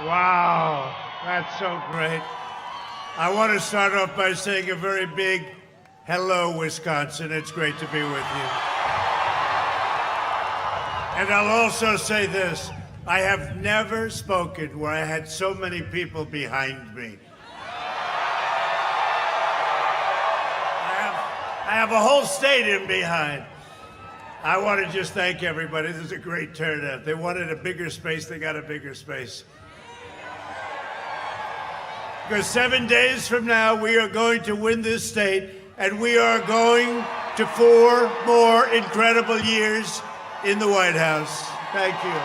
Wow, that's so great. I want to start off by saying a very big hello, Wisconsin. It's great to be with you. And I'll also say this. I have never spoken where I had so many people behind me. I have a whole stadium behind. I want to just thank everybody. This is a great turnout. They wanted a bigger space. They got a bigger space. Because 7 days from now, we are going to win this state, and we are going to 4 more incredible years in the White House. Thank you.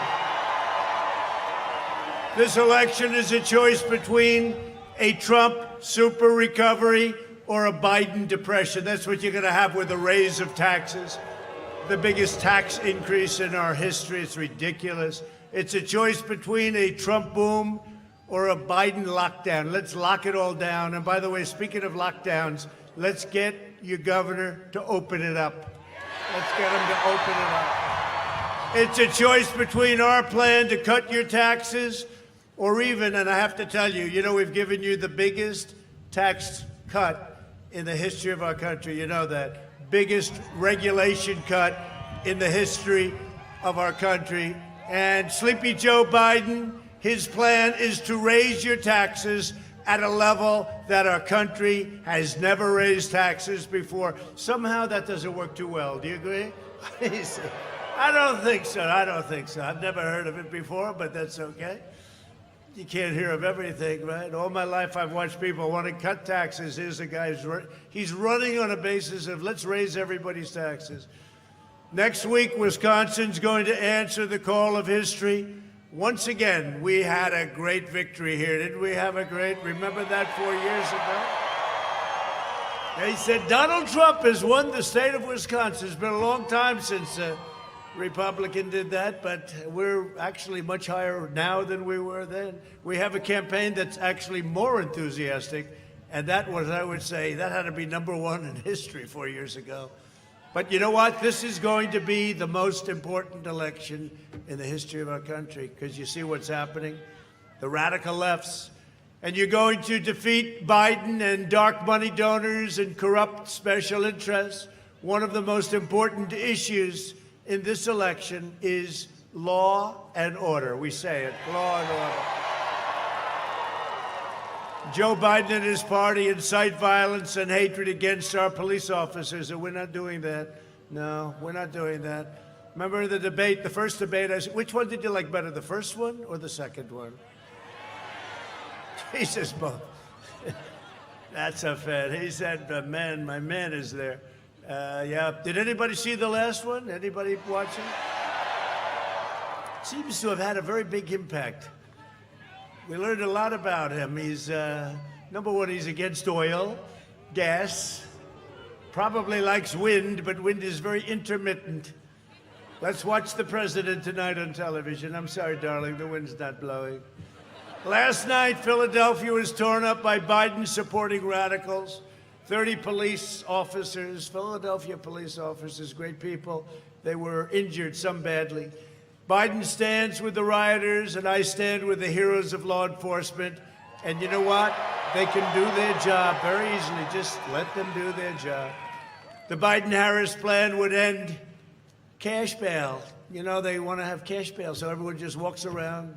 This election is a choice between a Trump super recovery or a Biden depression. That's what you're going to have with a raise of taxes. The biggest tax increase in our history. It's ridiculous. It's a choice between a Trump boom or a Biden lockdown. Let's lock it all down. And by the way, speaking of lockdowns, let's get your governor to open it up. Let's get him to open it up. It's a choice between our plan to cut your taxes or even, and I have to tell you, we've given you the biggest tax cut in the history of our country. You know that. Biggest regulation cut in the history of our country. And Sleepy Joe Biden, his plan is to raise your taxes at a level that our country has never raised taxes before. Somehow that doesn't work too well. Do you agree? I don't think so. I've never heard of it before, but that's okay. You can't hear of everything, right? All my life I've watched people want to cut taxes. Here's a guy, he's running on a basis of let's raise everybody's taxes. Next week, Wisconsin's going to answer the call of history. Once again, we had a great victory here. Didn't we have a great, remember that 4 years ago? They said Donald Trump has won the state of Wisconsin. It's been a long time since a Republican did that, but we're actually much higher now than we were then. We have a campaign that's actually more enthusiastic, and that was, I would say, that had to be #1 in history 4 years ago. But you know what? This is going to be the most important election in the history of our country, because you see what's happening? The radical lefts. And you're going to defeat Biden and dark money donors and corrupt special interests. One of the most important issues in this election is law and order. We say it, law and order. Joe Biden and his party incite violence and hatred against our police officers, and we're not doing that. No, we're not doing that. Remember the debate, the first debate, I said, which one did you like better, the first one or the second one? He says both. That's a fan. He said, my man is there. Yeah. Did anybody see the last one? Anybody watching? Seems to have had a very big impact. We learned a lot about him. He's, number one, he's against oil, gas, probably likes wind, but wind is very intermittent. Let's watch the president tonight on television. I'm sorry, darling, the wind's not blowing. Last night, Philadelphia was torn up by Biden-supporting radicals. 30 police officers, Philadelphia police officers, great people. They were injured, some badly. Biden stands with the rioters, and I stand with the heroes of law enforcement. And you know what? They can do their job very easily. Just let them do their job. The Biden-Harris plan would end cash bail. They want to have cash bail, so everyone just walks around,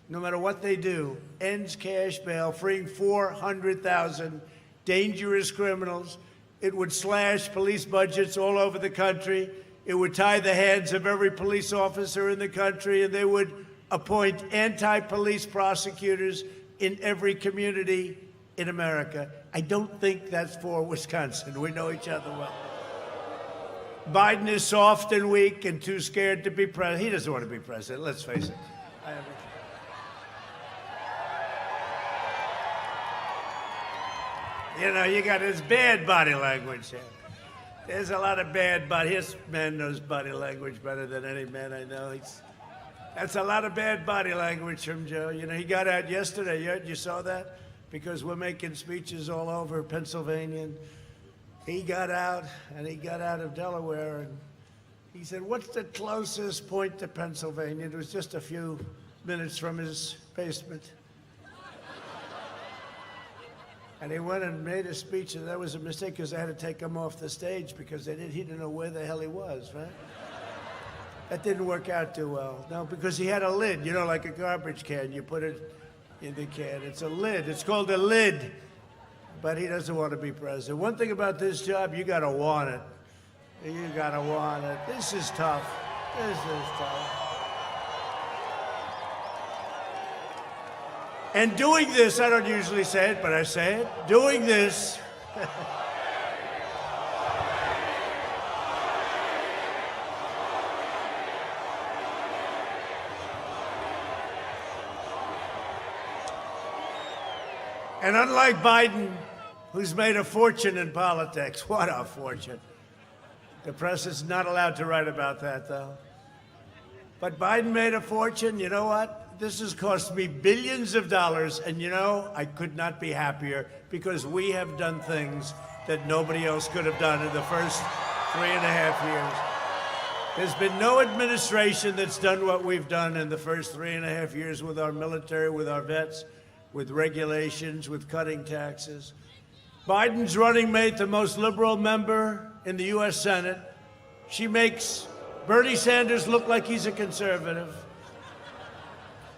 no matter what they do, ends cash bail, freeing 400,000 dangerous criminals. It would slash police budgets all over the country. It would tie the hands of every police officer in the country, and they would appoint anti-police prosecutors in every community in America. I don't think that's for Wisconsin. We know each other well. Biden is soft and weak and too scared to be president. He doesn't want to be president, let's face it. You got his bad body language here. There's a lot of bad body. His man knows body language better than any man I know. That's a lot of bad body language from Joe. He got out yesterday. You saw that? Because we're making speeches all over Pennsylvania. And he got out, and he got out of Delaware, and he said, what's the closest point to Pennsylvania? It was just a few minutes from his basement. And he went and made a speech, and that was a mistake because they had to take him off the stage because he didn't know where the hell he was, right? That didn't work out too well. No, because he had a lid, you know, like a garbage can. You put it in the can. It's a lid. It's called a lid. But he doesn't want to be president. One thing about this job, you got to want it. You got to want it. This is tough. This is tough. And doing this, I don't usually say it, but I say it, doing this, and unlike Biden, who's made a fortune in politics, what a fortune. The press is not allowed to write about that, though. But Biden made a fortune. You know what? This has cost me billions of dollars, and you know, I could not be happier because we have done things that nobody else could have done in the first 3.5 years. There's been no administration that's done what we've done in the first 3.5 years with our military, with our vets, with regulations, with cutting taxes. Biden's running mate, the most liberal member in the U.S. Senate. She makes Bernie Sanders look like he's a conservative.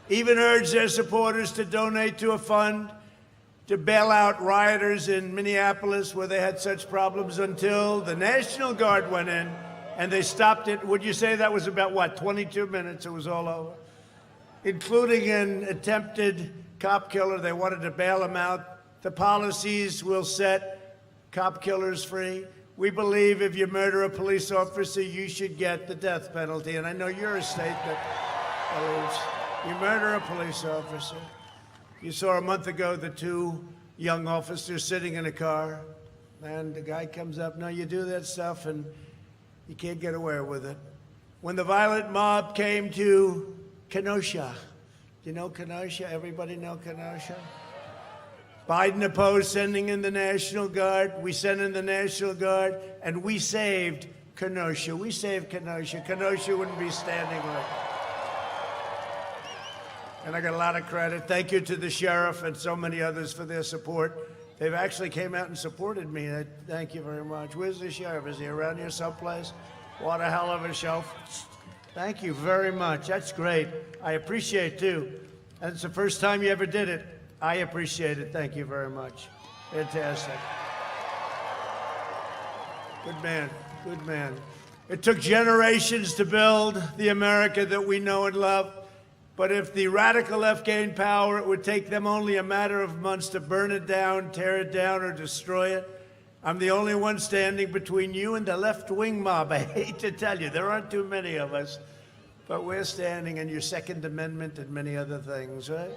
Even urged their supporters to donate to a fund to bail out rioters in Minneapolis where they had such problems until the National Guard went in and they stopped it. Would you say that was about, what, 22 minutes? It was all over. Including an attempted cop killer. They wanted to bail him out. The policies will set cop killers free. We believe if you murder a police officer, you should get the death penalty. And I know you're a state that believes. You murder a police officer. You saw a month ago the two young officers sitting in a car, and the guy comes up, no, you do that stuff, and you can't get away with it. When the violent mob came to Kenosha, you know Kenosha? Everybody know Kenosha? Biden opposed sending in the National Guard. We sent in the National Guard, and we saved Kenosha. We saved Kenosha. Kenosha wouldn't be standing like that. And I got a lot of credit. Thank you to the sheriff and so many others for their support. They've actually came out and supported me. Thank you very much. Where's the sheriff? Is he around here someplace? What a hell of a show. Thank you very much. That's great. I appreciate it, too. And it's the first time you ever did it. I appreciate it. Thank you very much. Fantastic. Good man. Good man. It took generations to build the America that we know and love. But if the radical left gained power, it would take them only a matter of months to burn it down, tear it down, or destroy it. I'm the only one standing between you and the left-wing mob. I hate to tell you, there aren't too many of us. But we're standing in your Second Amendment and many other things, right?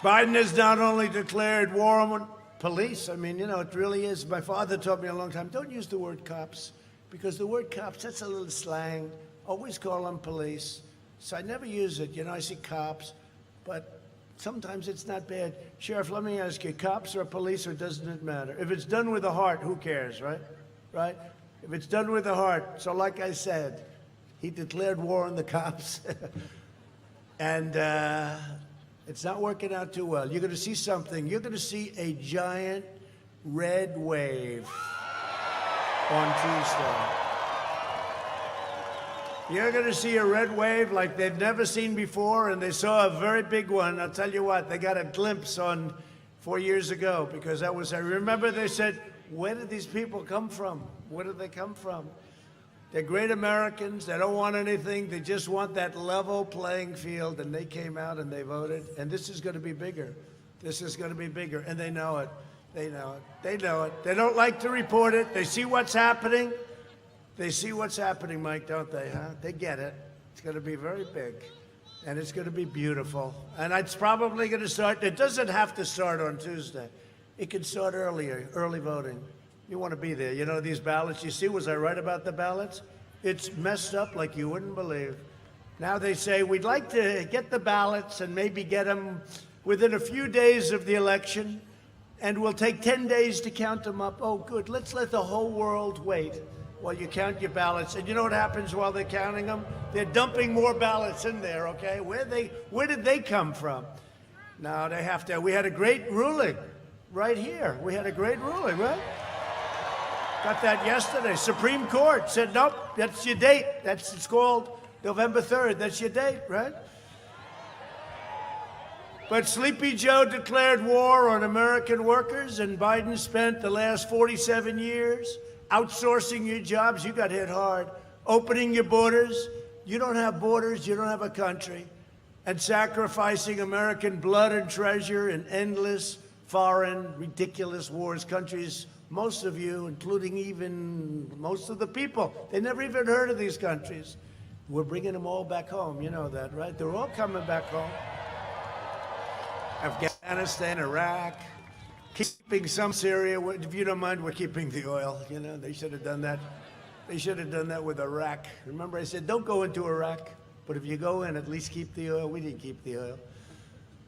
Biden has not only declared war on police. I mean, you know, it really is. My father taught me a long time, don't use the word cops, because the word cops, that's a little slang. Always call them police. So I never use it. You know, I see cops, but sometimes it's not bad. Sheriff, let me ask you, cops or police, or doesn't it matter? If it's done with the heart, who cares, right? Right? If it's done with the heart. So like I said, he declared war on the cops. And it's not working out too well. You're going to see something. You're going to see a giant red wave on Tuesday. You're going to see a red wave like they've never seen before, and they saw a very big one. I'll tell you what, they got a glimpse on 4 years ago, because that was, I remember they said, where did these people come from? Where did they come from? They're great Americans. They don't want anything. They just want that level playing field, and they came out and they voted, and this is going to be bigger. This is going to be bigger, and they know it. They know it. They know it. They don't like to report it. They see what's happening. They see what's happening, Mike, don't they, huh? They get it. It's going to be very big, and it's going to be beautiful. And it's probably going to start, it doesn't have to start on Tuesday. It can start earlier, early voting. You want to be there. You know, these ballots, you see, was I right about the ballots? It's messed up like you wouldn't believe. Now they say, we'd like to get the ballots and maybe get them within a few days of the election, and we'll take 10 days to count them up. Oh, good. Let's let the whole world wait while you count your ballots. And you know what happens while they're counting them? They're dumping more ballots in there, okay? Where did they come from? No, they have to. We had a great ruling right here. We had a great ruling, right? Got that yesterday. Supreme Court said, nope, that's your date. It's called November 3rd. That's your date, right? But Sleepy Joe declared war on American workers, and Biden spent the last 47 years outsourcing your jobs. You got hit hard. Opening your borders. You don't have borders. You don't have a country. And sacrificing American blood and treasure in endless, foreign, ridiculous wars. Countries, most of you, including even most of the people, they never even heard of these countries. We're bringing them all back home. You know that, right? They're all coming back home. Afghanistan, Iraq, keeping some Syria. If you don't mind, we're keeping the oil. You know, they should have done that. They should have done that with Iraq. Remember, I said, don't go into Iraq, but if you go in, at least keep the oil. We didn't keep the oil.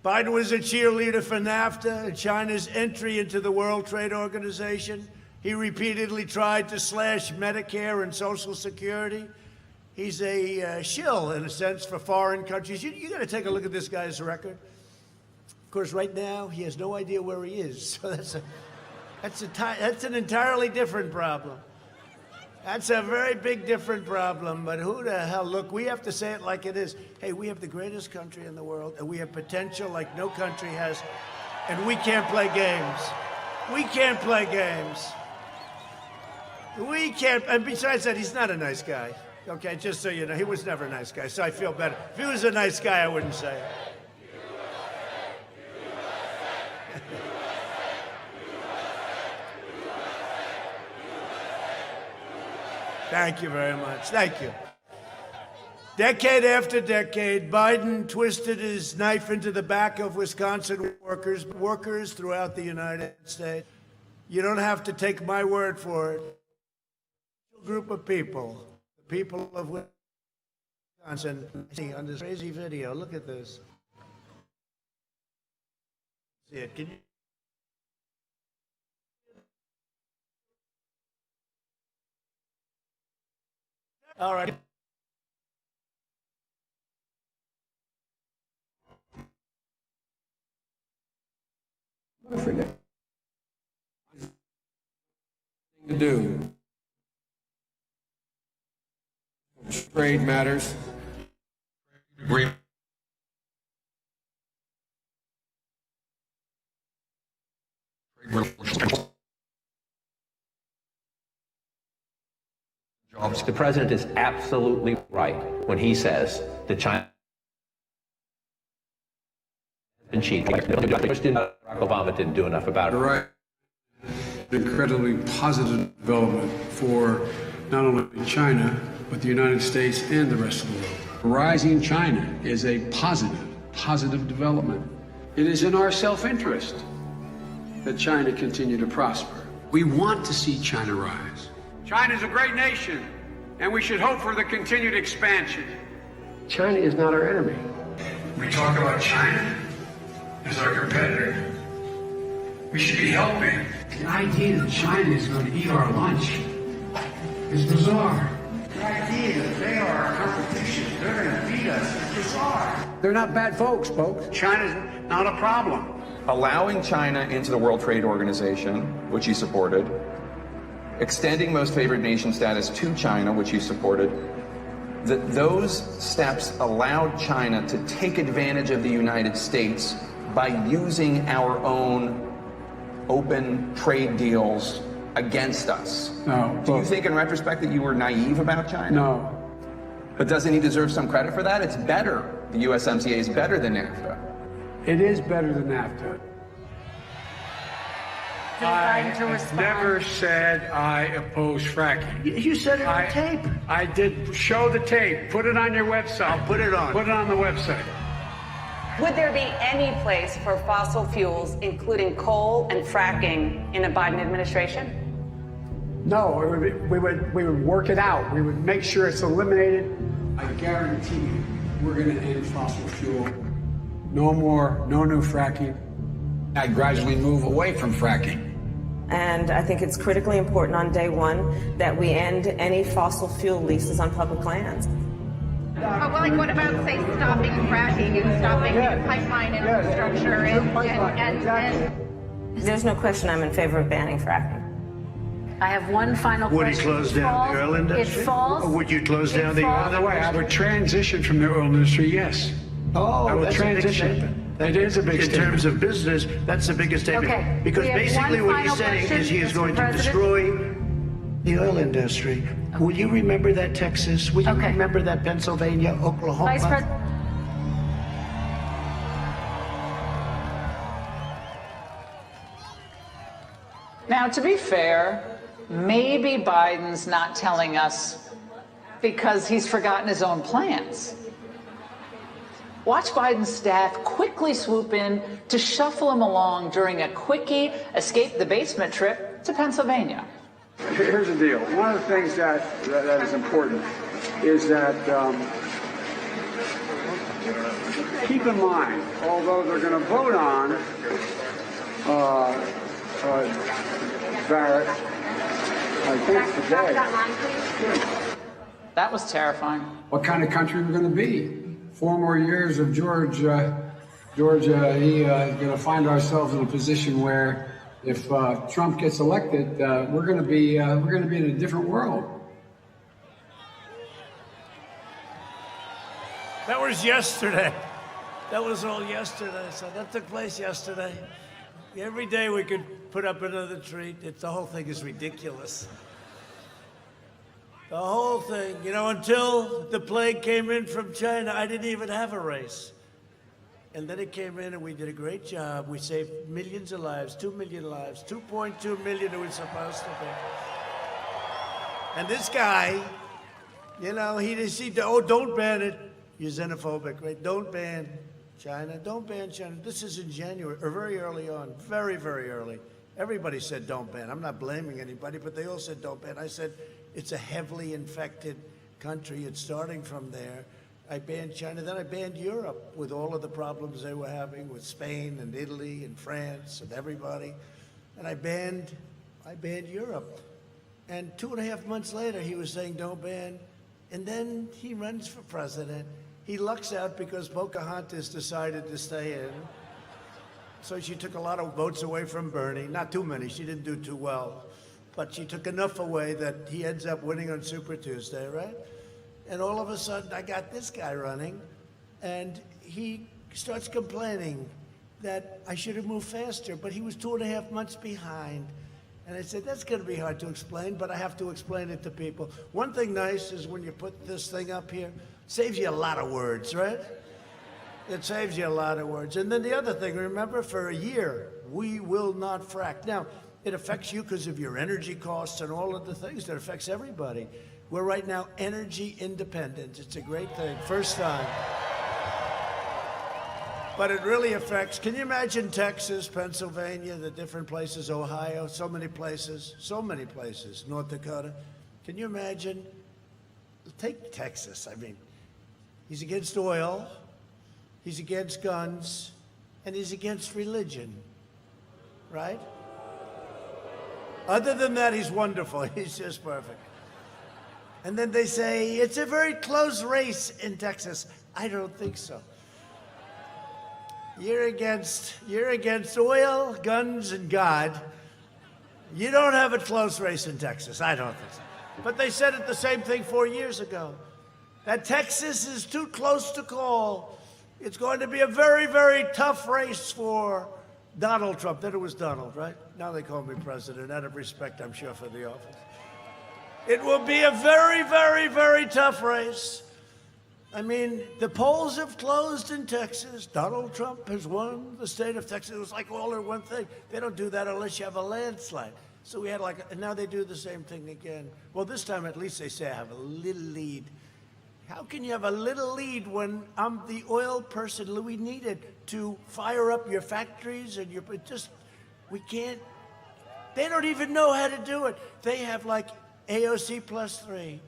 Biden was a cheerleader for NAFTA and China's entry into the World Trade Organization. He repeatedly tried to slash Medicare and Social Security. He's a shill, in a sense, for foreign countries. You got to take a look at this guy's record. Of course, right now, he has no idea where he is. So that's an entirely different problem. That's a very big, different problem. But who the hell? Look, we have to say it like it is. Hey, we have the greatest country in the world, and we have potential like no country has, and we can't play games. We can't play games. We can't. And besides that, he's not a nice guy. Okay, just so you know, he was never a nice guy, so I feel better. If he was a nice guy, I wouldn't say it. Thank you very much. Thank you. Decade after decade, Biden twisted his knife into the back of Wisconsin workers throughout the United States. You don't have to take my word for it. A group of people, the people of Wisconsin, on this crazy video. Look at this. See it? Can you? All right. I forget. To do. Trade matters. Agreement. The president is absolutely right when he says that China has been cheating. Barack Obama didn't do enough about it. You're right. Incredibly positive development for not only China, but the United States and the rest of the world. Rising China is a positive development. It is in our self-interest that China continue to prosper. We want to see China rise. China is a great nation, and we should hope for the continued expansion. China is not our enemy. We talk about China as our competitor. We should be helping. The idea that China is going to eat our lunch is bizarre. The idea that they are our competition, they're going to beat us, is bizarre. They're not bad folks. China's not a problem. Allowing China into the World Trade Organization, which he supported, extending most favored nation status to China, which he supported, that those steps allowed China to take advantage of the United States by using our own open trade deals against us. No. Do you think in retrospect that you were naive about China? No. But doesn't he deserve some credit for that? It's better. The USMCA is better than NAFTA. It is better than NAFTA. I never said I oppose fracking. You said it on tape. I did. Show the tape. Put it on your website. I'll put it on. Put it on the website. Would there be any place for fossil fuels, including coal and fracking, in a Biden administration? No, we would work it out. We would make sure it's eliminated. I guarantee you, we're going to end fossil fuel. No more, no new fracking. I gradually move away from fracking. And I think it's critically important on day one that we end any fossil fuel leases on public lands. Well, like, what about, say, stopping fracking and stopping pipeline infrastructure and There's no question I'm in favor of banning fracking. I have one final Would he question. close down the oil industry? It falls. Or would you close down the oil By the way, I would transition from the oil industry, yes. Oh, I will that's a big transition. statement. It is a big In statement. terms of business, that's the biggest statement. Okay, Because we have basically one what he's final saying question, is he is Mr. going to President. destroy the oil industry. Will you remember that, Texas? Will you Okay. remember that, Pennsylvania, Oklahoma? Vice President. Now, to be fair, maybe Biden's not telling us because he's forgotten his own plans. Watch Biden's staff quickly swoop in to shuffle him along during a quickie escape the basement trip to Pennsylvania. Here's the deal. One of the things that is important is that keep in mind, although they're going to vote on Barrett, I think today. That was terrifying. What kind of country we're going to be? 4 more years of Georgia, going to find ourselves in a position where if Trump gets elected, we're going to be in a different world. That was yesterday. That was all yesterday. So that took place yesterday. Every day we could put up another treat. The whole thing is ridiculous. The whole thing, until the plague came in from China, I didn't even have a race. And then it came in and we did a great job. We saved millions of lives, 2 million lives, 2.2 million it was supposed to be. And this guy, don't ban it. You're xenophobic, right? Don't ban China. Don't ban China. This is in January, or very early on, very, very early. Everybody said don't ban. I'm not blaming anybody, but they all said don't ban. I said it's a heavily infected country. It's starting from there. I banned China. Then I banned Europe with all of the problems they were having with Spain and Italy and France and everybody. And I banned Europe. And 2.5 months later, he was saying don't ban. And then he runs for president. He lucks out because Pocahontas decided to stay in. So she took a lot of votes away from Bernie. Not too many. She didn't do too well. But she took enough away that he ends up winning on Super Tuesday, right? And all of a sudden, I got this guy running, and he starts complaining that I should have moved faster, but he was 2.5 months behind. And I said, that's going to be hard to explain, but I have to explain it to people. One thing nice is when you put this thing up here, it saves you a lot of words, right? It saves you a lot of words. And then the other thing, remember, for a year, we will not frack. Now, it affects you because of your energy costs and all of the things that affects everybody. We're right now energy independent. It's a great thing. First time. But it really affects, can you imagine Texas, Pennsylvania, the different places, Ohio, so many places, North Dakota. Can you imagine? Take Texas. I mean, he's against oil, he's against guns, and he's against religion, right? Other than that, he's wonderful. He's just perfect. And then they say, it's a very close race in Texas. I don't think so. You're against oil, guns, and God. You don't have a close race in Texas. I don't think so. But they said it the same thing 4 years ago, that Texas is too close to call. It's going to be a very, very tough race for Donald Trump. Then it was Donald, right? Now they call me president, out of respect, I'm sure, for the office. It will be a very, very, very tough race. I mean, the polls have closed in Texas. Donald Trump has won the state of Texas. It was like all in one thing. They don't do that unless you have a landslide. So we had and now they do the same thing again. Well, this time at least they say I have a little lead. How can you have a little lead when I'm the oil person Louis needed to fire up your factories and we can't, they don't even know how to do it. They have like AOC +3.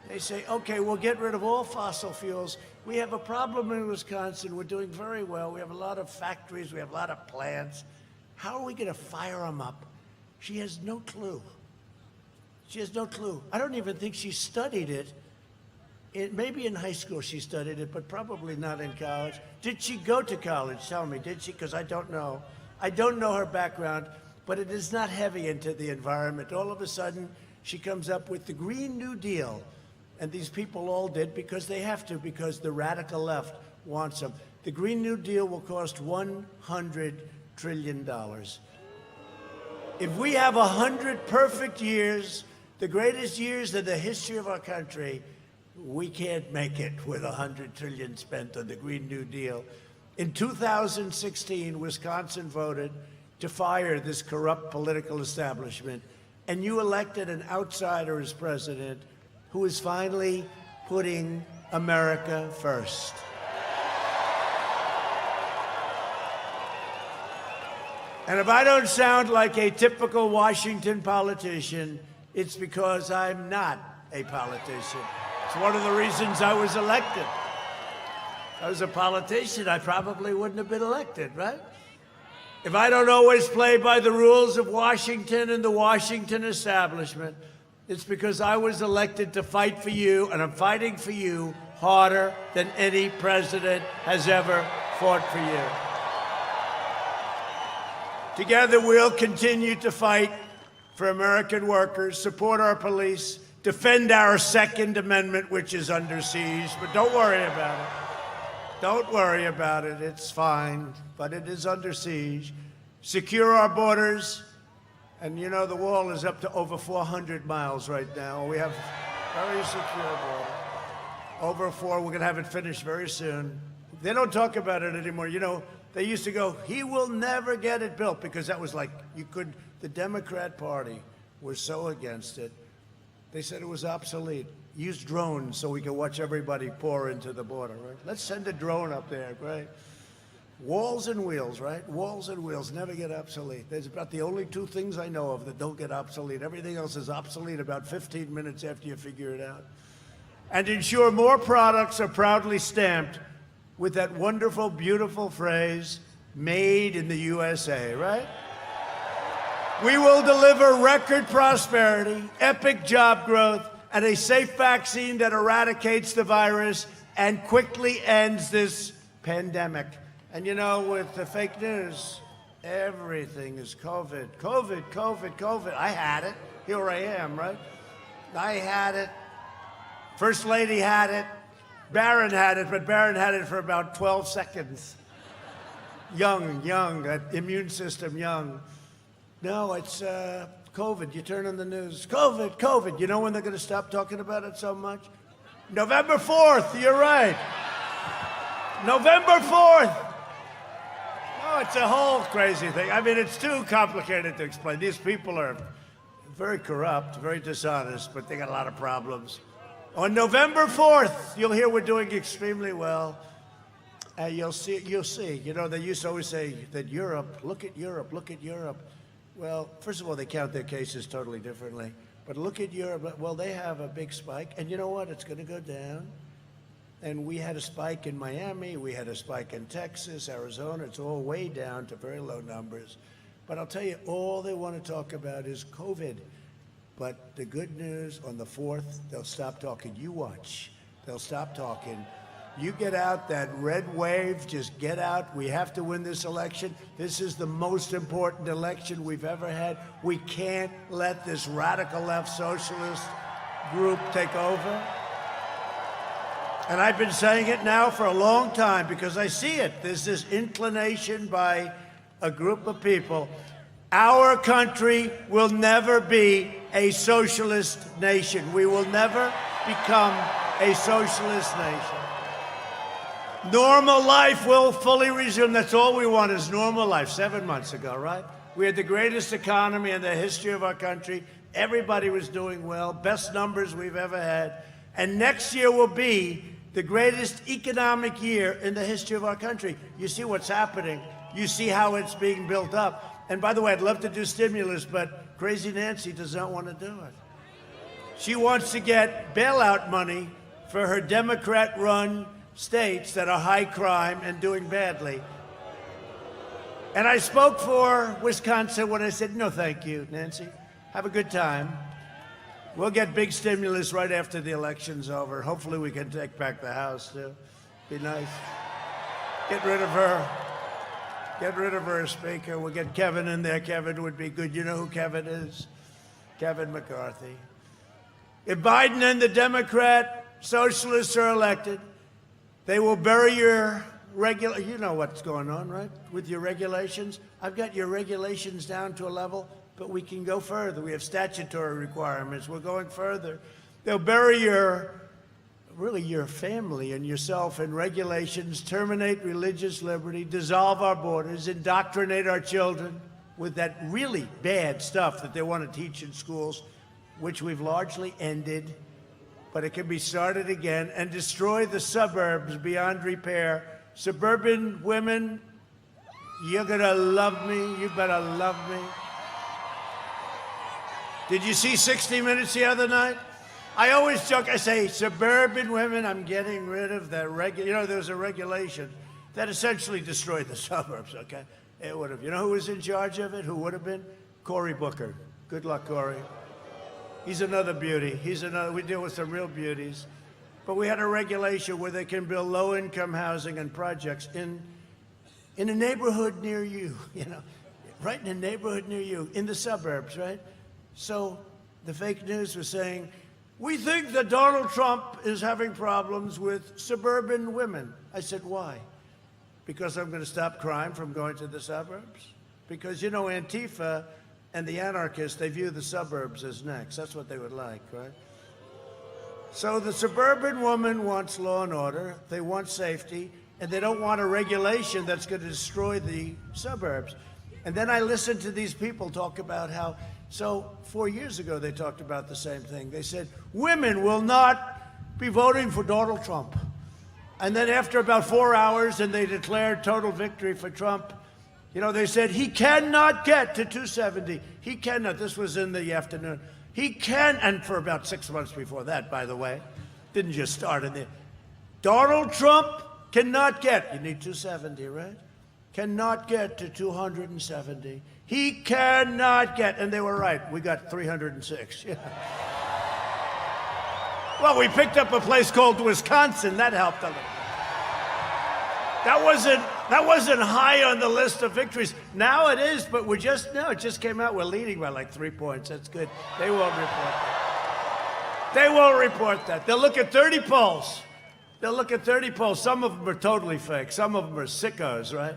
They say, okay, we'll get rid of all fossil fuels. We have a problem in Wisconsin. We're doing very well. We have a lot of factories. We have a lot of plants. How are we going to fire them up? She has no clue. She has no clue. I don't even think she studied it maybe in high school she studied it, but probably not in college. Did she go to college? Tell me, did she? Because I don't know. I don't know her background, but it is not heavy into the environment. All of a sudden, she comes up with the Green New Deal. And these people all did because they have to, because the radical left wants them. The Green New Deal will cost $100 trillion. If we have 100 perfect years, the greatest years in the history of our country, we can't make it with $100 trillion spent on the Green New Deal. In 2016, Wisconsin voted to fire this corrupt political establishment, and you elected an outsider as president who is finally putting America first. And if I don't sound like a typical Washington politician, it's because I'm not a politician. It's one of the reasons I was elected. If I was a politician, I probably wouldn't have been elected, right? If I don't always play by the rules of Washington and the Washington establishment, it's because I was elected to fight for you, and I'm fighting for you harder than any president has ever fought for you. Together, we'll continue to fight for American workers, support our police, defend our Second Amendment, which is under siege, but don't worry about it. Don't worry about it. It's fine, but it is under siege. Secure our borders. And you know, the wall is up to over 400 miles right now. We have very secure border. Over 4, we're going to have it finished very soon. They don't talk about it anymore. You know, they used to go, he will never get it built, because that was like, the Democrat Party was so against it. They said it was obsolete. Use drones so we can watch everybody pour into the border, right? Let's send a drone up there, right? Walls and wheels, right? Walls and wheels never get obsolete. There's about the only 2 things I know of that don't get obsolete. Everything else is obsolete about 15 minutes after you figure it out. And ensure more products are proudly stamped with that wonderful, beautiful phrase, made in the USA, right? We will deliver record prosperity, epic job growth, and a safe vaccine that eradicates the virus and quickly ends this pandemic. And you know, with the fake news, everything is COVID, COVID, COVID, COVID. I had it. Here I am, right? I had it. First Lady had it. Barron had it, but Barron had it for about 12 seconds. Young, immune system young. No, it's COVID. You turn on the news. COVID, COVID. You know when they're going to stop talking about it so much? November 4th. You're right. November 4th. Oh, it's a whole crazy thing. I mean, it's too complicated to explain. These people are very corrupt, very dishonest, but they got a lot of problems. On November 4th, you'll hear we're doing extremely well. You'll see. You know, they used to always say that Europe, look at Europe, look at Europe. Well, first of all, they count their cases totally differently. But look at Europe. Well, they have a big spike. And you know what? It's going to go down. And we had a spike in Miami. We had a spike in Texas, Arizona. It's all way down to very low numbers. But I'll tell you, all they want to talk about is COVID. But the good news, on the 4th, they'll stop talking. You watch. They'll stop talking. You get out that red wave, just get out. We have to win this election. This is the most important election we've ever had. We can't let this radical left socialist group take over. And I've been saying it now for a long time because I see it. There's this inclination by a group of people. Our country will never be a socialist nation. We will never become a socialist nation. Normal life will fully resume. That's all we want is normal life. 7 months ago, right? We had the greatest economy in the history of our country. Everybody was doing well. Best numbers we've ever had. And next year will be the greatest economic year in the history of our country. You see what's happening. You see how it's being built up. And by the way, I'd love to do stimulus, but Crazy Nancy does not want to do it. She wants to get bailout money for her Democrat-run states that are high crime and doing badly. And I spoke for Wisconsin when I said, no, thank you, Nancy. Have a good time. We'll get big stimulus right after the election's over. Hopefully we can take back the House, too. Be nice. Get rid of her. Get rid of her as Speaker. We'll get Kevin in there. Kevin would be good. You know who Kevin is? Kevin McCarthy. If Biden and the Democrat socialists are elected, they will bury your you know what's going on, right? With your regulations. I've got your regulations down to a level, but we can go further. We have statutory requirements. We're going further. They'll bury your family and yourself in regulations, terminate religious liberty, dissolve our borders, indoctrinate our children with that really bad stuff that they want to teach in schools, which we've largely ended, but it can be started again, and destroy the suburbs beyond repair. Suburban women, you're going to love me. You better love me. Did you see 60 Minutes the other night? I always joke, I say, suburban women, I'm getting rid of the there's a regulation that essentially destroyed the suburbs, okay? It would have. You know who was in charge of it? Who would have been? Cory Booker. Good luck, Cory. He's another beauty. We deal with some real beauties. But we had a regulation where they can build low-income housing and projects in a neighborhood near you, right in a neighborhood near you, in the suburbs, right? So the fake news was saying, we think that Donald Trump is having problems with suburban women. I said, why? Because I'm going to stop crime from going to the suburbs? Because, Antifa and the anarchists, they view the suburbs as next. That's what they would like, right? So the suburban woman wants law and order, they want safety, and they don't want a regulation that's going to destroy the suburbs. And then I listened to these people talk about how, 4 years ago they talked about the same thing. They said, women will not be voting for Donald Trump. And then after about 4 hours, and they declared total victory for Trump, they said, he cannot get to 270. He cannot. This was in the afternoon. He can, and for about 6 months before that, by the way, didn't just start in there. Donald Trump cannot get, you need 270, right? Cannot get to 270. He cannot get, and they were right, we got 306. Yeah. Well, we picked up a place called Wisconsin, that helped a little. That wasn't high on the list of victories. Now it is, but it just came out. We're leading by like 3 points. That's good. They won't report that. They won't report that. They'll look at 30 polls. Some of them are totally fake. Some of them are sickos, right?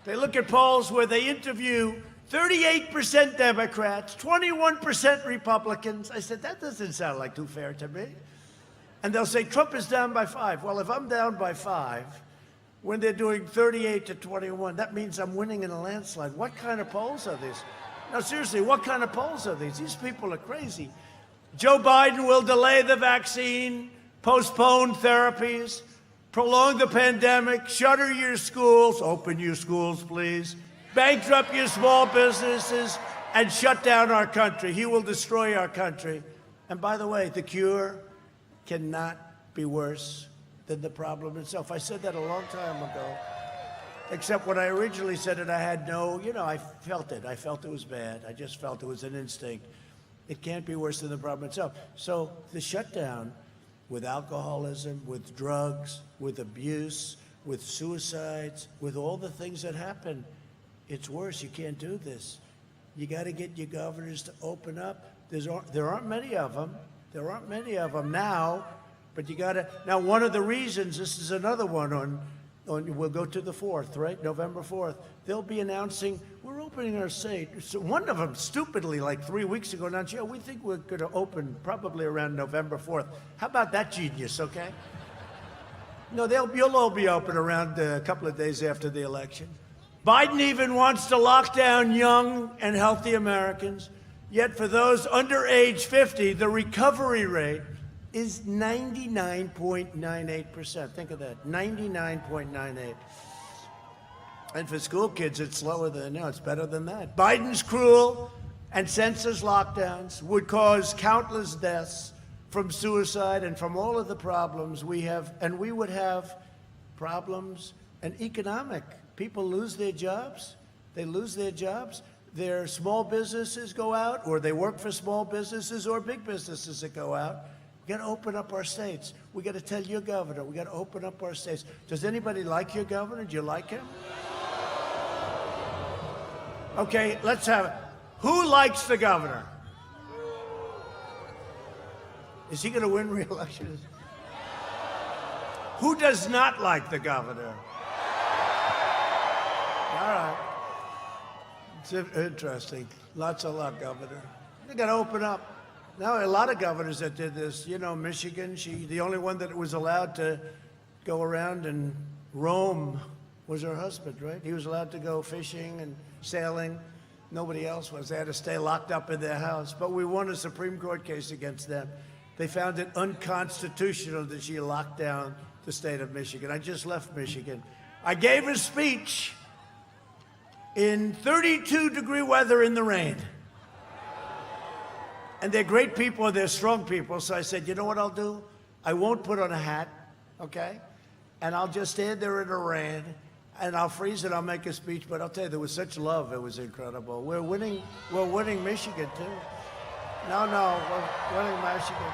They look at polls where they interview 38% Democrats, 21% Republicans. I said, that doesn't sound like too fair to me. And they'll say, Trump is down by 5. Well, if I'm down by 5, when they're doing 38 to 21, that means I'm winning in a landslide. What kind of polls are these? No, seriously, what kind of polls are these? These people are crazy. Joe Biden will delay the vaccine, postpone therapies, prolong the pandemic, shutter your schools, open your schools, please, bankrupt your small businesses, and shut down our country. He will destroy our country. And by the way, the cure cannot be worse than the problem itself. I said that a long time ago, except when I originally said it, I had I felt it. I felt it was bad. I just felt it was an instinct. It can't be worse than the problem itself. So the shutdown, with alcoholism, with drugs, with abuse, with suicides, with all the things that happen, it's worse. You can't do this. You got to get your governors to open up. There aren't many of them. There aren't many of them now. But you got to, now one of the reasons, this is another one on we'll go to the 4th, right? November 4th. They'll be announcing, we're opening our state. So one of them stupidly, like 3 weeks ago, announced, we think we're going to open probably around November 4th. How about that genius, okay? No, you'll all be open around a couple of days after the election. Biden even wants to lock down young and healthy Americans. Yet for those under age 50, the recovery rate is 99.98%. Think of that, 99.98. And for school kids, it's lower than, it's better than that. Biden's cruel and senseless lockdowns would cause countless deaths from suicide and from all of the problems we have, and we would have problems and economic. People lose their jobs. They lose their jobs. their small businesses go out, or they work for small businesses or big businesses that go out. We got to open up our states. We got to tell your governor, we got to open up our states. Does anybody like your governor? Do you like him? Okay, let's have it. Who likes the governor? Is he going to win re-election? Who does not like the governor? All right. It's interesting. Lots of luck, Governor. They got to open up. Now, a lot of governors that did this, you know, Michigan, the only one that was allowed to go around and roam was her husband, right? He was allowed to go fishing and sailing. Nobody else was. They had to stay locked up in their house. But we won a Supreme Court case against them. They found it unconstitutional that she locked down the state of Michigan. I just left Michigan. I gave a speech in 32-degree weather in the rain. And they're great people, they're strong people. So I said, you know what I'll do? I won't put on a hat, okay? And I'll just stand there in the rain, and I'll freeze and I'll make a speech. But I'll tell you, there was such love, it was incredible. We're winning Michigan, too. No, we're winning Michigan.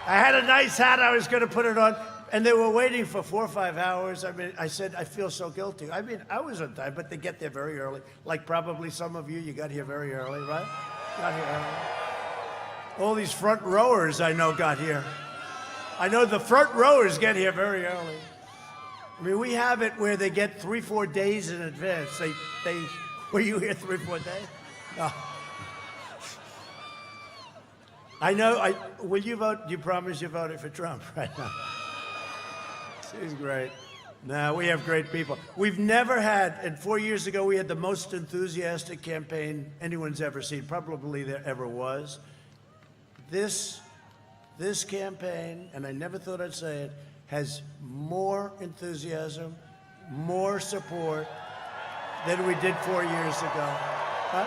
I had a nice hat, I was gonna put it on, and they were waiting for 4 or 5 hours. I mean, I said, I feel so guilty. I mean, I was on time, but they get there very early. Like probably some of you got here very early, right? Got here early. All these front rowers I know got here. I know the front rowers get here very early. I mean, we have it where they get 3-4 days in advance. Were you here 3-4 days? No. I know, will you vote? Do you promise you voted for Trump right now? He's great. No, we have great people. We've never had, and 4 years ago, we had the most enthusiastic campaign anyone's ever seen, probably there ever was. This campaign, and I never thought I'd say it, has more enthusiasm, more support than we did 4 years ago. Huh?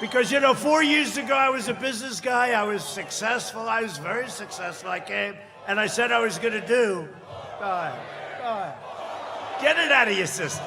Because, you know, 4 years ago, I was a business guy. I was successful. I was very successful. I came, and I said I was going to do. Go ahead. Get it out of your system.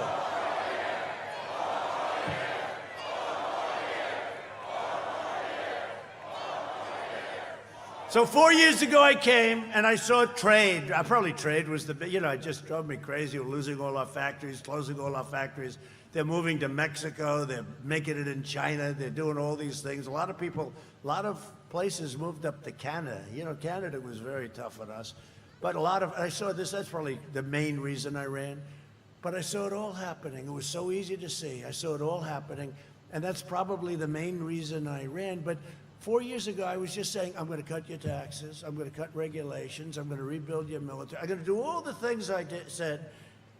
So 4 years ago, I came, and I saw trade. Probably trade was it just drove me crazy. We're losing all our factories, closing all our factories. They're moving to Mexico. They're making it in China. They're doing all these things. A lot of people, a lot of places moved up to Canada. You know, Canada was very tough on us. But I saw this, that's probably the main reason I ran. But I saw it all happening. It was so easy to see. I saw it all happening. And that's probably the main reason I ran. But 4 years ago, I was just saying, I'm going to cut your taxes. I'm going to cut regulations. I'm going to rebuild your military. I'm going to do all the things I said.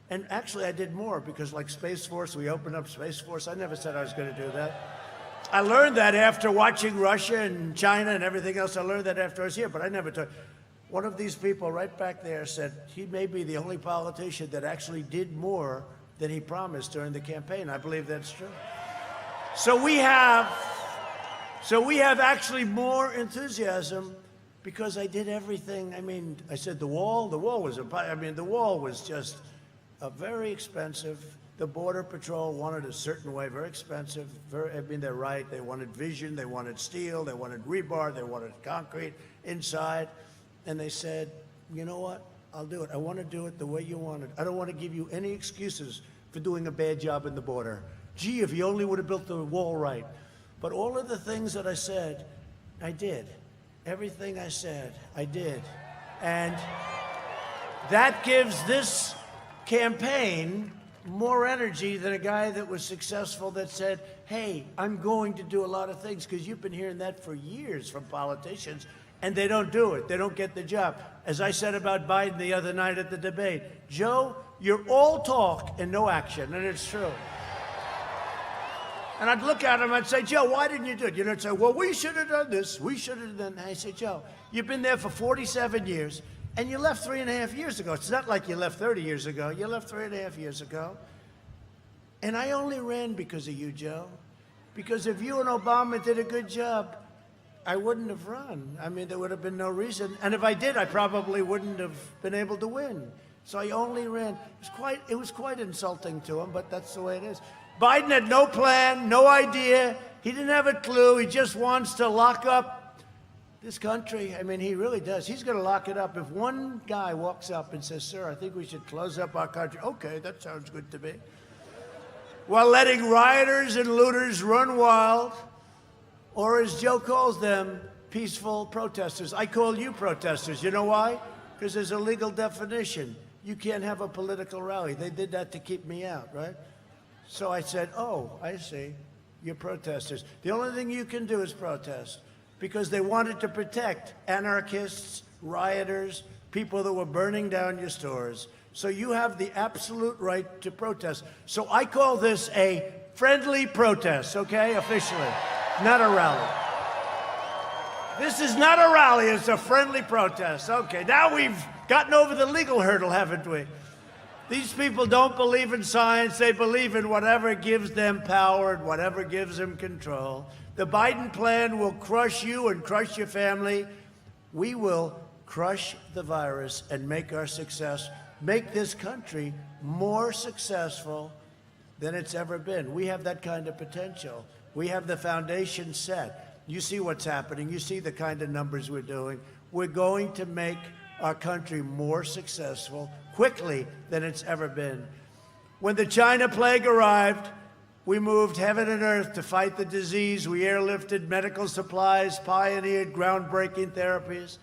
And actually, I did more because, like Space Force, we opened up Space Force. I never said I was going to do that. I learned that after watching Russia and China and everything else. I learned that after I was here, but I never took. One of these people right back there said he may be the only politician that actually did more than he promised during the campaign. I believe that's true. So we have actually more enthusiasm because I did everything. I mean, I said the wall was just very expensive. The Border Patrol wanted a certain way, very expensive. They're right. They wanted vision, they wanted steel, they wanted rebar, they wanted concrete inside. And they said, you know what? I'll do it. I want to do it the way you want it. I don't want to give you any excuses for doing a bad job in the border. Gee, if you only would have built the wall right. But all of the things that I said, I did. Everything I said, I did. And that gives this campaign more energy than a guy that was successful that said, hey, I'm going to do a lot of things, because you've been hearing that for years from politicians, and they don't do it. They don't get the job. As I said about Biden the other night at the debate, Joe, you're all talk and no action, and it's true. And I'd look at him, I'd say, Joe, why didn't you do it? You know, I'd say, well, we should have done this. We should have done that. I said, Joe, you've been there for 47 years, and you left 3.5 years ago. It's not like you left 30 years ago. You left 3.5 years ago. And I only ran because of you, Joe. Because if you and Obama did a good job, I wouldn't have run. I mean, there would have been no reason. And if I did, I probably wouldn't have been able to win. So I only ran. It was quite insulting to him, but that's the way it is. Biden had no plan, no idea. He didn't have a clue. He just wants to lock up this country. I mean, he really does. He's going to lock it up. If one guy walks up and says, sir, I think we should close up our country. Okay, that sounds good to me. While letting rioters and looters run wild, or as Joe calls them, peaceful protesters. I call you protesters. You know why? Because there's a legal definition. You can't have a political rally. They did that to keep me out, right? So I said, oh, I see. You're protesters. The only thing you can do is protest because they wanted to protect anarchists, rioters, people that were burning down your stores. So you have the absolute right to protest. So I call this a friendly protest, okay, officially, not a rally. This is not a rally, it's a friendly protest. Okay, now we've gotten over the legal hurdle, haven't we? These people don't believe in science. They believe in whatever gives them power and whatever gives them control. The Biden plan will crush you and crush your family. We will crush the virus and make our success, make this country more successful than it's ever been. We have that kind of potential. We have the foundation set. You see what's happening. You see the kind of numbers we're doing. We're going to make our country more successful quickly than it's ever been. When the China plague arrived, we moved heaven and earth to fight the disease. We airlifted medical supplies, pioneered groundbreaking therapies,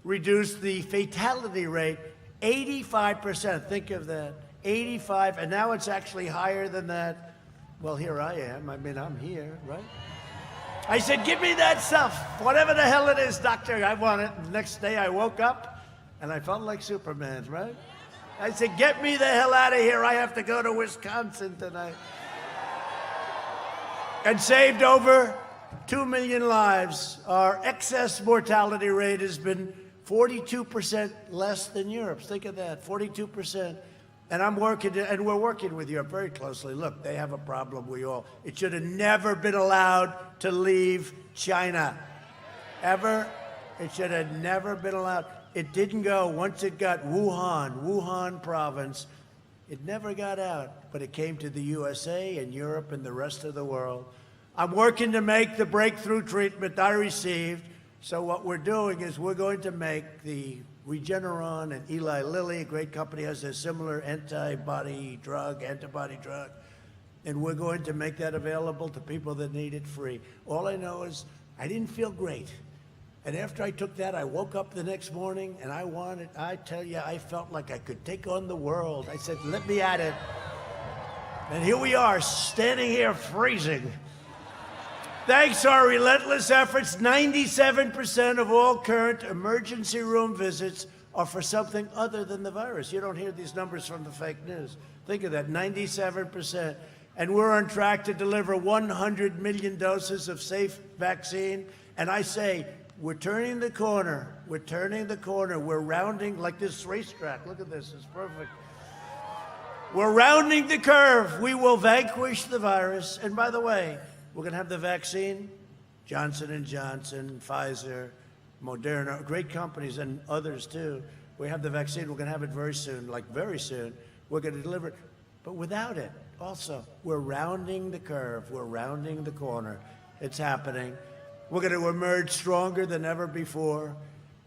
reduced the fatality rate 85%. Think of that, 85, and now it's actually higher than that. Well, here I am. I mean, I'm here, right? I said, give me that stuff. Whatever the hell it is, doctor, I want it. The next day I woke up and I felt like Superman, right? I said, get me the hell out of here. I have to go to Wisconsin tonight. And saved over 2 million lives. Our excess mortality rate has been 42% less than Europe's. Think of that, 42%. And we're working with Europe very closely. Look, they have a problem, we all. It should have never been allowed to leave China. Ever. It should have never been allowed. It didn't go. Once it got Wuhan province, it never got out, but it came to the USA and Europe and the rest of the world. I'm working to make the breakthrough treatment I received. So what we're doing is we're going to make the Regeneron and Eli Lilly, a great company, has a similar antibody drug, and we're going to make that available to people that need it free. All I know is I didn't feel great. And after I took that, I woke up the next morning and I tell you, I felt like I could take on the world. I said, let me at it. And here we are, standing here freezing. Thanks to our relentless efforts, 97% of all current emergency room visits are for something other than the virus. You don't hear these numbers from the fake news. Think of that, 97%. And we're on track to deliver 100 million doses of safe vaccine. And I say, we're turning the corner. We're turning the corner. We're rounding like this racetrack. Look at this, it's perfect. We're rounding the curve. We will vanquish the virus. And by the way, we're going to have the vaccine, Johnson & Johnson, Pfizer, Moderna, great companies and others too. We have the vaccine. We're going to have it very soon, like very soon. We're going to deliver it. But without it, also, we're rounding the curve. We're rounding the corner. It's happening. We're going to emerge stronger than ever before.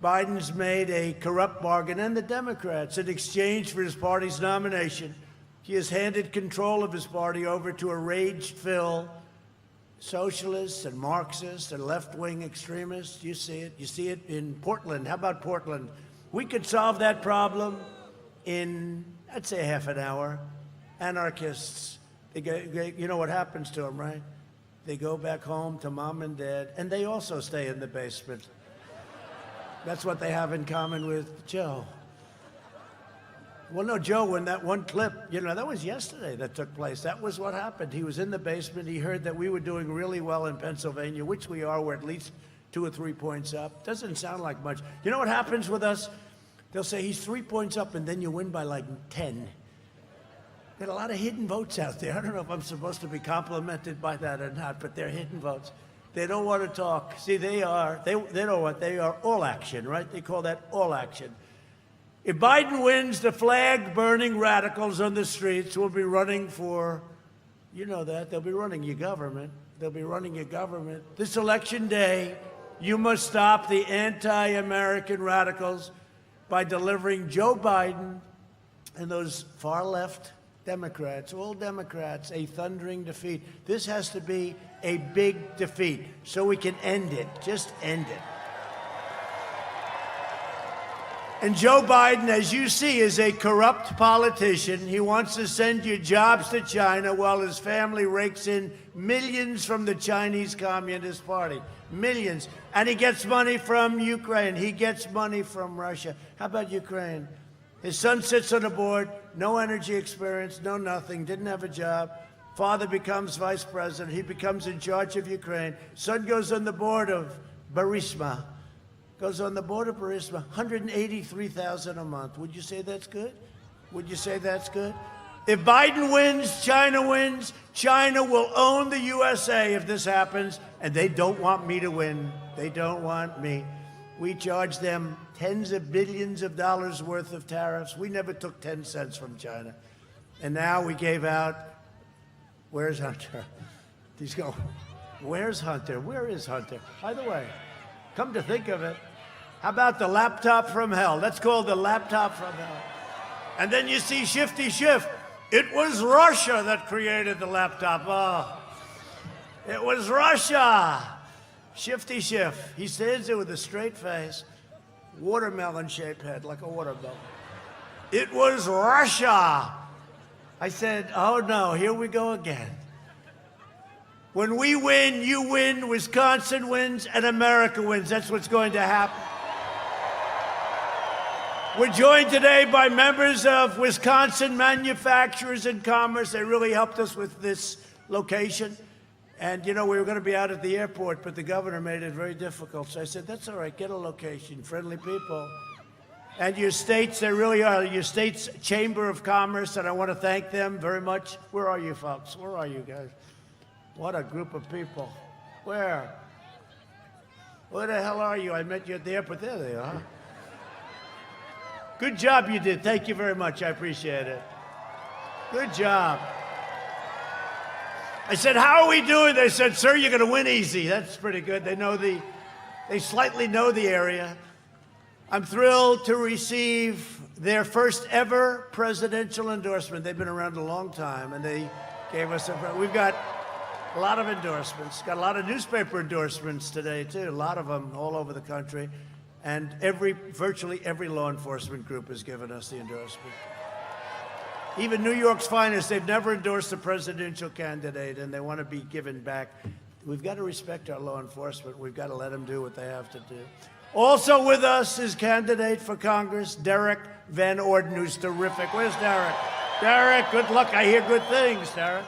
Biden's made a corrupt bargain, and the Democrats, in exchange for his party's nomination. He has handed control of his party over to a rage-filled socialists and Marxists and left-wing extremists. You see it. You see it in Portland. How about Portland? We could solve that problem in, I'd say, half an hour. Anarchists, you know what happens to them, right? They go back home to mom and dad, and they also stay in the basement. That's what they have in common with Joe. Well, no, Joe, when that one clip, that was yesterday that took place. That was what happened. He was in the basement. He heard that we were doing really well in Pennsylvania, which we are. We're at least 2 or 3 points up. Doesn't sound like much. You know what happens with us? They'll say he's 3 points up, and then you win by like 10. There are a lot of hidden votes out there. I don't know if I'm supposed to be complimented by that or not, but they're hidden votes. They don't want to talk. See, they know what? They are all action, right? They call that all action. If Biden wins, the flag-burning radicals on the streets will be running for You know that. They'll be running your government. They'll be running your government. This election day, you must stop the anti-American radicals by delivering Joe Biden and those far-left Democrats, all Democrats, a thundering defeat. This has to be a big defeat so we can end it. Just end it. And Joe Biden, as you see, is a corrupt politician. He wants to send you jobs to China while his family rakes in millions from the Chinese Communist Party. Millions. And he gets money from Ukraine. He gets money from Russia. How about Ukraine? His son sits on the board, no energy experience, no nothing, didn't have a job. Father becomes vice president. He becomes in charge of Ukraine. Son goes on the board of Burisma. Goes on the board of Burisma, $183,000 a month. Would you say that's good? Would you say that's good? If Biden wins, China wins. China will own the USA if this happens, and they don't want me to win. They don't want me. We charge them tens of billions of dollars worth of tariffs. We never took 10 cents from China. And now we gave out, where's Hunter? He's going, where's Hunter? Where is Hunter? By the way, come to think of it, how about the laptop from hell? That's called the laptop from hell. And then you see Shifty Schiff. It was Russia that created the laptop. Oh, it was Russia. Shifty Schiff. He stands there with a straight face, watermelon-shaped head, like a watermelon. It was Russia. I said, oh no, here we go again. When we win, you win, Wisconsin wins, and America wins. That's what's going to happen. We're joined today by members of Wisconsin Manufacturers and Commerce. They really helped us with this location. And, you know, we were going to be out at the airport, but the governor made it very difficult. So I said, that's all right, get a location, friendly people. And your states, they really are, your state's Chamber of Commerce, and I want to thank them very much. Where are you folks? Where are you guys? What a group of people. Where? Where the hell are you? I met you at the airport. There they are. Good job you did. Thank you very much. I appreciate it. Good job. I said, how are we doing? They said, sir, you're going to win easy. That's pretty good. They slightly know the area. I'm thrilled to receive their first ever presidential endorsement. They've been around a long time, and they gave us we've got a lot of endorsements. Got a lot of newspaper endorsements today, too. A lot of them all over the country. And virtually every law enforcement group has given us the endorsement. Even New York's finest, they've never endorsed a presidential candidate, and they want to be given back. We've got to respect our law enforcement. We've got to let them do what they have to do. Also with us is candidate for Congress, Derek Van Orden, who's terrific. Where's Derek? Derek, good luck. I hear good things, Derek.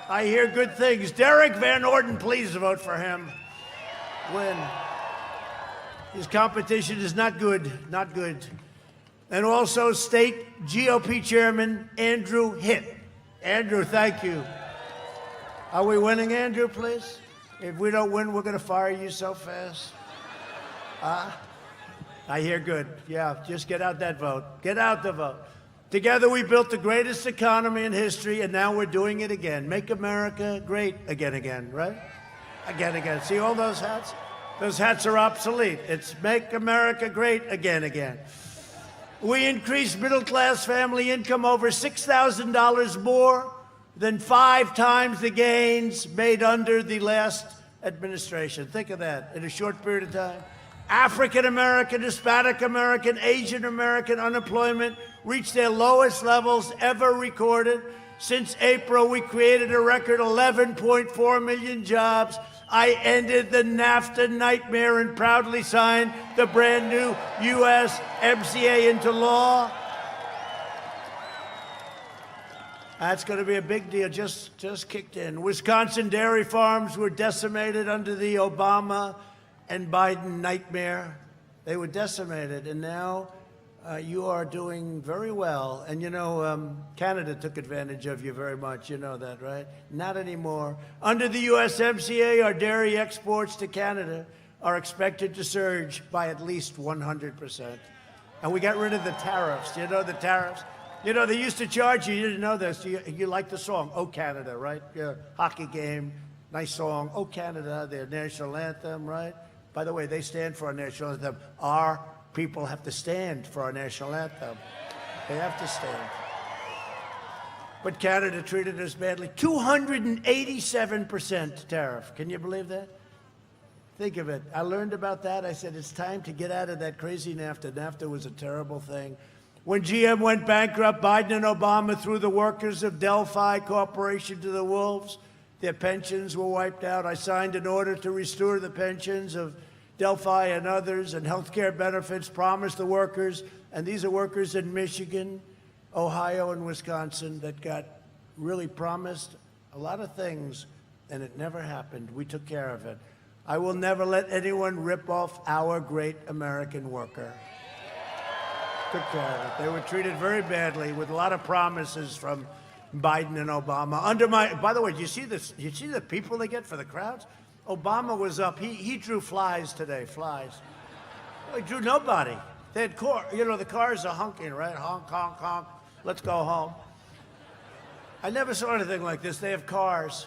I hear good things. Derek Van Orden, please vote for him. Win. His competition is not good, not good. And also state GOP chairman Andrew Hitt. Andrew, thank you. Are we winning, Andrew, please? If we don't win, we're going to fire you so fast. I hear good. Yeah, just get out that vote. Get out the vote. Together we built the greatest economy in history, and now we're doing it again. Make America great again, right? Again. See all those hats? Those hats are obsolete. It's make America great again. We increased middle-class family income over $6,000 more than 5 times the gains made under the last administration. Think of that in a short period of time. African American, Hispanic American, Asian American unemployment reached their lowest levels ever recorded. Since April, we created a record 11.4 million jobs. I ended the NAFTA nightmare and proudly signed the brand new USMCA into law. That's going to be a big deal, just kicked in. Wisconsin dairy farms were decimated under the Obama and Biden nightmare. They were decimated, and now you are doing very well. And you know, Canada took advantage of you very much. You know that, right? Not anymore. Under the USMCA, our dairy exports to Canada are expected to surge by at least 100%. And we got rid of the tariffs. You know the tariffs? You know, they used to charge you didn't know this. You like the song, Oh Canada, right? Yeah, hockey game, nice song. Oh Canada, their national anthem, right? By the way, they stand for our national anthem. Our people have to stand for our national anthem. They have to stand. But Canada treated us badly. 287% tariff. Can you believe that? Think of it. I learned about that. I said, it's time to get out of that crazy NAFTA. NAFTA was a terrible thing. When GM went bankrupt, Biden and Obama threw the workers of Delphi Corporation to the wolves. Their pensions were wiped out. I signed an order to restore the pensions of Delphi and others, and health care benefits promised the workers, and these are workers in Michigan, Ohio, and Wisconsin that got really promised a lot of things, and it never happened. We took care of it. I will never let anyone rip off our great American worker. Took care of it. They were treated very badly with a lot of promises from Biden and Obama. By the way, do you see this? You see the people they get for the crowds? Obama was up. He drew flies today, flies. He drew nobody. They had the cars are honking, right? Honk, honk, honk. Let's go home. I never saw anything like this. They have cars.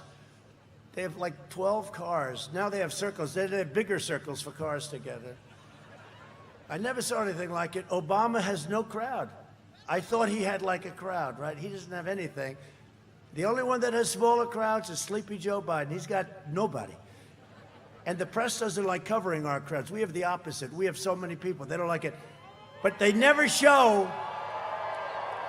They have like 12 cars. Now they have circles. They have bigger circles for cars together. I never saw anything like it. Obama has no crowd. I thought he had like a crowd, right? He doesn't have anything. The only one that has smaller crowds is Sleepy Joe Biden. He's got nobody. And the press doesn't like covering our crowds. We have the opposite. We have so many people. They don't like it. But they never show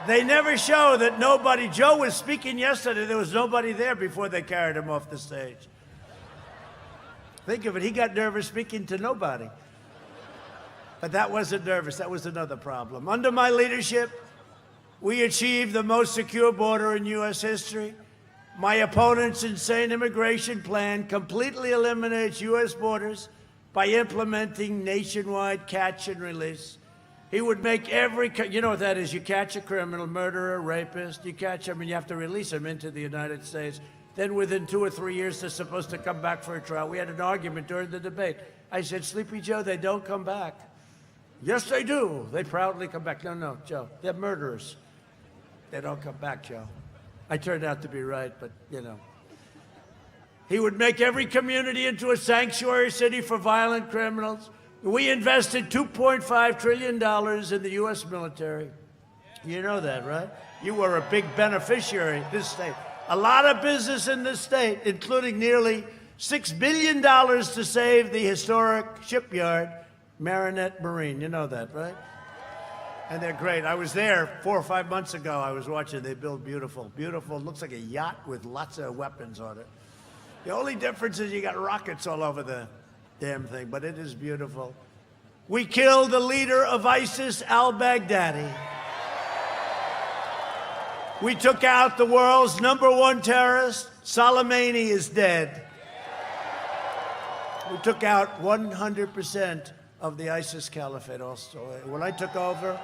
that nobody. Joe was speaking yesterday. There was nobody there before they carried him off the stage. Think of it. He got nervous speaking to nobody. But that wasn't nervous. That was another problem. Under my leadership, we achieved the most secure border in U.S. history. My opponent's insane immigration plan completely eliminates U.S. borders by implementing nationwide catch and release. He would make you know what that is? You catch a criminal, murderer, rapist, you catch them and you have to release them into the United States. Then within 2 or 3 years, they're supposed to come back for a trial. We had an argument during the debate. I said, Sleepy Joe, they don't come back. Yes, they do. They proudly come back. No, Joe, they're murderers. They don't come back, Joe. I turned out to be right, but, you know. He would make every community into a sanctuary city for violent criminals. We invested $2.5 trillion in the U.S. military. You know that, right? You were a big beneficiary of this state. A lot of business in this state, including nearly $6 billion to save the historic shipyard, Marinette Marine. You know that, right? And they're great. I was there 4 or 5 months ago. I was watching. They build beautiful. Looks like a yacht with lots of weapons on it. The only difference is you got rockets all over the damn thing, but it is beautiful. We killed the leader of ISIS, al-Baghdadi. We took out the world's #1 terrorist. Soleimani is dead. We took out 100% of the ISIS caliphate also. When I took over,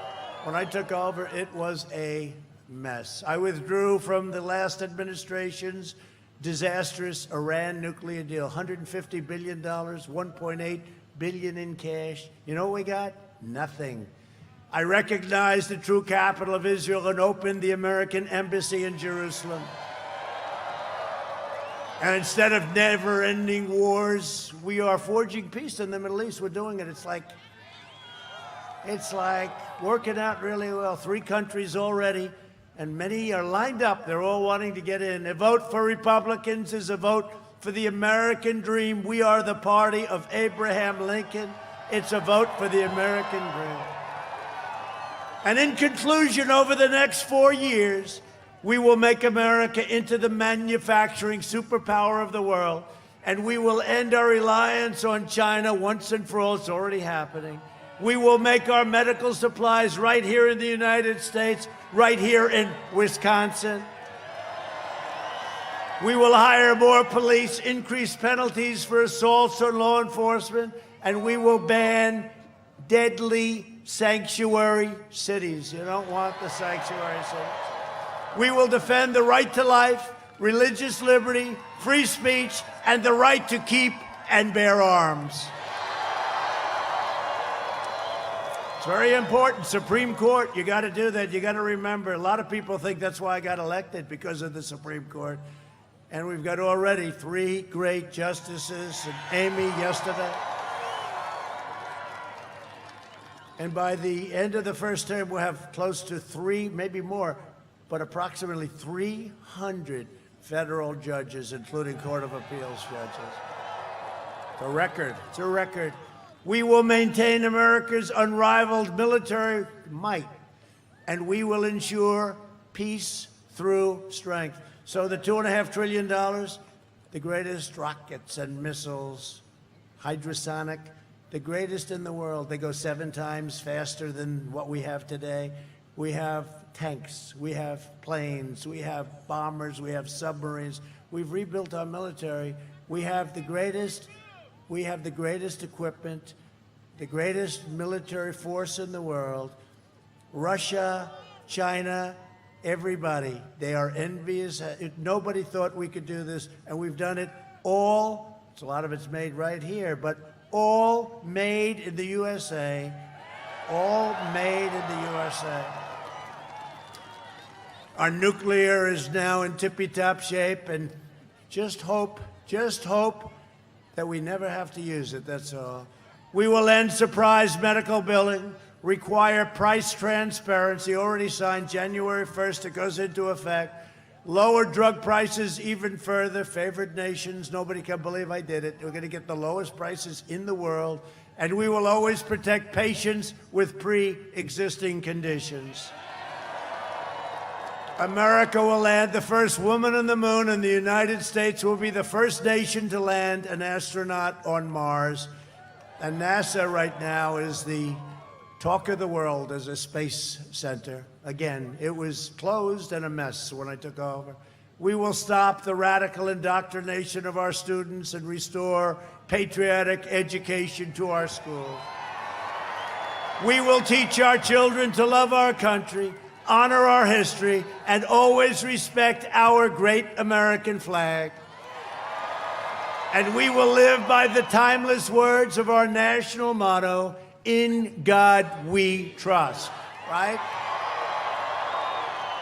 it was a mess. I withdrew from the last administration's disastrous Iran nuclear deal. $150 billion, $1.8 billion in cash. You know what we got? Nothing. I recognized the true capital of Israel and opened the American embassy in Jerusalem. And instead of never-ending wars, we are forging peace in the Middle East. We're doing it. It's like working out really well. 3 countries already, and many are lined up. They're all wanting to get in. A vote for Republicans is a vote for the American dream. We are the party of Abraham Lincoln. It's a vote for the American dream. And in conclusion, over the next 4 years, we will make America into the manufacturing superpower of the world, and we will end our reliance on China once and for all. It's already happening. We will make our medical supplies right here in the United States, right here in Wisconsin. We will hire more police, increase penalties for assaults on law enforcement, and we will ban deadly sanctuary cities. You don't want the sanctuary cities. We will defend the right to life, religious liberty, free speech, and the right to keep and bear arms. It's very important. Supreme Court, you got to do that. You got to remember, a lot of people think that's why I got elected, because of the Supreme Court. And we've got already 3 great justices, and Amy yesterday. And by the end of the first term, we'll have close to 3, maybe more, but approximately 300 federal judges, including Court of Appeals judges. It's a record. It's a record. We will maintain America's unrivaled military might, and we will ensure peace through strength. So the $2.5 trillion, the greatest rockets and missiles, hydrosonic, the greatest in the world. They go 7 times faster than what we have today. We have tanks, we have planes, we have bombers, we have submarines. We've rebuilt our military. We have the greatest equipment, the greatest military force in the world. Russia, China, everybody, they are envious. Nobody thought we could do this, and we've done it all. A lot of it's made right here, but all made in the USA. All made in the USA. Our nuclear is now in tippy-top shape, and just hope that we never have to use it, that's all. We will end surprise medical billing, require price transparency, already signed January 1st, it goes into effect. Lower drug prices even further, favored nations, nobody can believe I did it. We're going to get the lowest prices in the world, and we will always protect patients with pre-existing conditions. America will land the first woman on the moon, and the United States will be the first nation to land an astronaut on Mars. And NASA right now is the talk of the world as a space center. Again, it was closed and a mess when I took over. We will stop the radical indoctrination of our students and restore patriotic education to our schools. We will teach our children to love our country, honor our history, and always respect our great American flag. And we will live by the timeless words of our national motto, "In God we trust," right?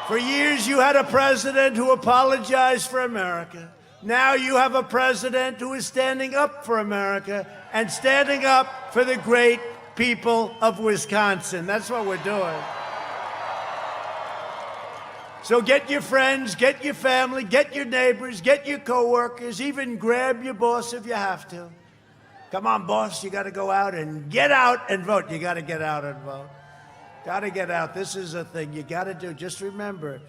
For years, you had a president who apologized for America. Now you have a president who is standing up for America and standing up for the great people of Wisconsin. That's what we're doing. So get your friends, get your family, get your neighbors, get your coworkers, even grab your boss if you have to. Come on, boss, you got to go out and vote. You got to get out and vote. Got to get out. This is a thing you got to do. Just remember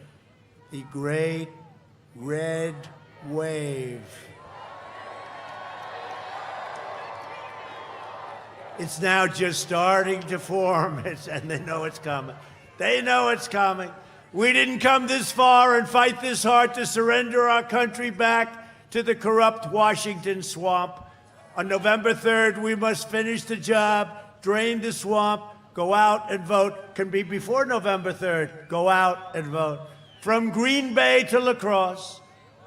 the great red wave. It's now just starting to form, and they know it's coming. They know it's coming. We didn't come this far and fight this hard to surrender our country back to the corrupt Washington swamp. On November 3rd, we must finish the job, drain the swamp, go out and vote. Can be before November 3rd. Go out and vote. From Green Bay to La Crosse,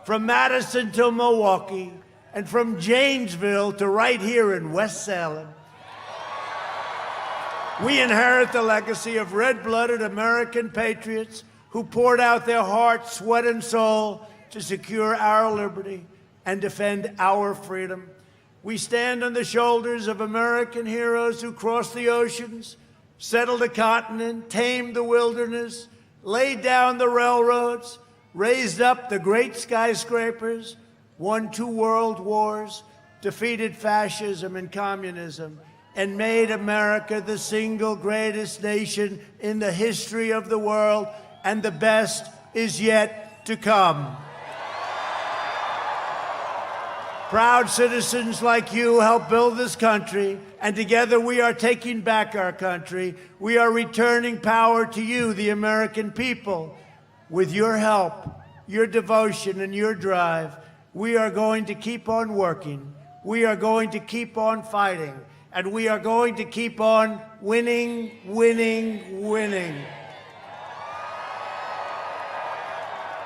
from Madison to Milwaukee, and from Janesville to right here in West Salem. We inherit the legacy of red-blooded American patriots who poured out their heart, sweat, and soul to secure our liberty and defend our freedom. We stand on the shoulders of American heroes who crossed the oceans, settled a continent, tamed the wilderness, laid down the railroads, raised up the great skyscrapers, won 2 world wars, defeated fascism and communism, and made America the single greatest nation in the history of the world, and the best is yet to come. Proud citizens like you help build this country, and together we are taking back our country. We are returning power to you, the American people. With your help, your devotion, and your drive, we are going to keep on working. We are going to keep on fighting. And we are going to keep on winning, winning, winning.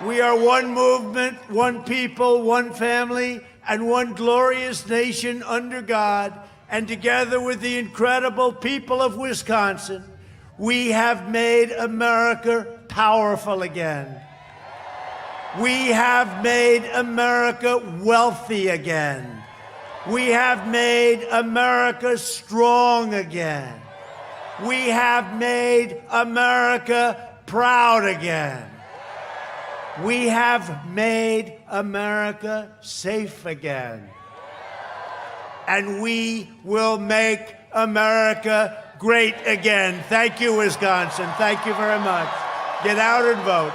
We are one movement, one people, one family, and one glorious nation under God. And together with the incredible people of Wisconsin, We have made America powerful again. We have made America wealthy again. We have made America strong again. We have made America proud again. We have made America safe again. And we will make America great again. Thank you, Wisconsin. Thank you very much. Get out and vote.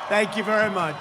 Thank you very much.